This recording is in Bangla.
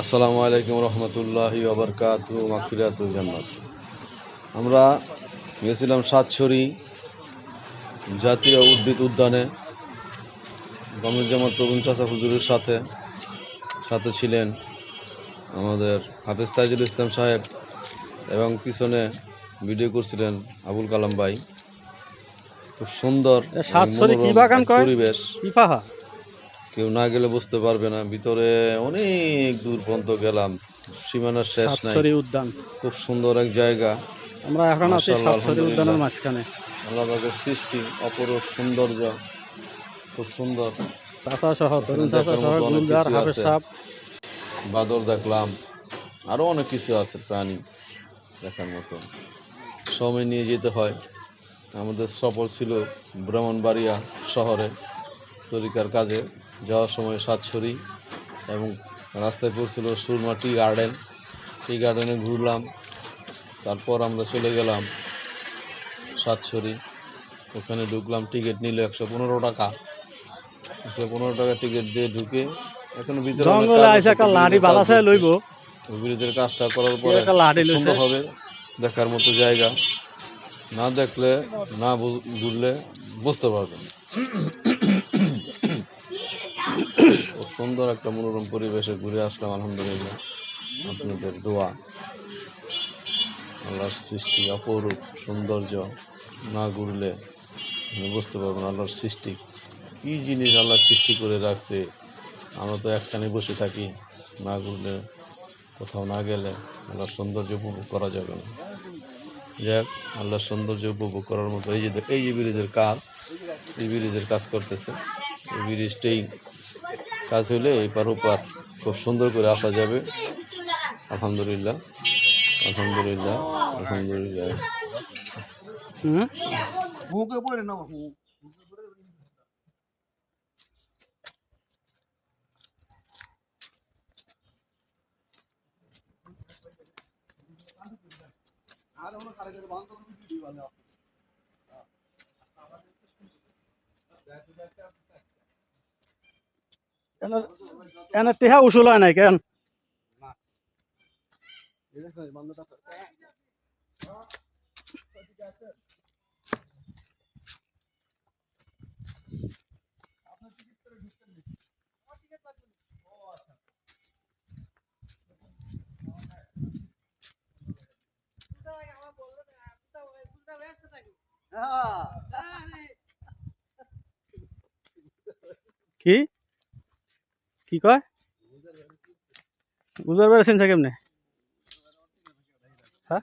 আসসালামু আলাইকুম রহমতুল্লাহি ওবরকাতু মাগফিরাতুল জান্নাত। আমরা গেছিলাম সাতছড়ি জাতীয় উদ্ভিদ উদ্যানে গমরুজ্জামান তরুণ চাচা হুজুরের সাথে সাথে ছিলেন আমাদের হাফেজ তাইজুল ইসলাম সাহেব এবং পিছনে ভিডিও করছিলেন আবুল কালাম ভাই। খুব সুন্দর মনোরম পরিবেশ, কেউ না গেলে বুঝতে পারবে না। ভিতরে অনেক দূর পর্যন্ত গেলাম, সীমানার শেষ নাই। উদ্যান খুব সুন্দর এক জায়গা। আমরা এখন আছি সাতছড়ি উদ্যানের মাঝখানে। আল্লাহ পাকের সৃষ্টি অপরূপ সৌন্দর্য, খুব সুন্দর। চাচা সহ তরুণ চাচা সহ গুলজার হাফেজ সাহেব, বাদর দেখলাম, আরো অনেক কিছু আছে প্রাণী দেখার মতো। সময় নিয়ে যেতে হয়। আমাদের সফর ছিল ব্রাহ্মণবাড়িয়া শহরে তরিকার কাজে। যাওয়ার সময় সাতছড়ি এবং রাস্তায় পড়ছিল সুরমা টি গার্ডেন। টি গার্ডেনে ঘুরলাম, তারপর আমরা চলে গেলাম সাতছড়ি। ওখানে ঢুকলাম, টিকিট নিল 115 টাকা। 115 টাকা টিকিট দিয়ে ঢুকে এখন ভিতরে ব্রিজের কাজটা করার পরে সুন্দর হবে, দেখার মতো জায়গা। না দেখলে, না ঘুরলে বুঝতে পারবেন। খুব সুন্দর একটা মনোরম পরিবেশে ঘুরে আসলাম, আলহামদুলিল্লাহ। আপনাদের দোয়া, আল্লাহর সৃষ্টি অপরূপ সৌন্দর্য। না ঘুরলে বুঝতে পারবেন আল্লাহর সৃষ্টি কি জিনিস আল্লাহ সৃষ্টি করে রাখছে। আমরা তো একখানে বসে থাকি, না ঘুরলে, কোথাও না গেলে আল্লাহর সৌন্দর্য উপভোগ করা যাবে না। যাক, আল্লাহর সৌন্দর্য উপভোগ করার মতো এই যে ব্রিজের কাজ, এই ব্রিজের কাজ করতেছে। এই ব্রিজটাই কাজ হলে এপার ওপার খুব সুন্দর করে আসা যাবে। আলহামদুলিল্লাহ, আলহামদুলিল্লাহ, আলহামদুলিল্লাহ। এনে টেহা উসুল হয় নাই কেন? কি কি কয়? গুলজার বেড়ে চিনছে কেমনে? হ্যাঁ,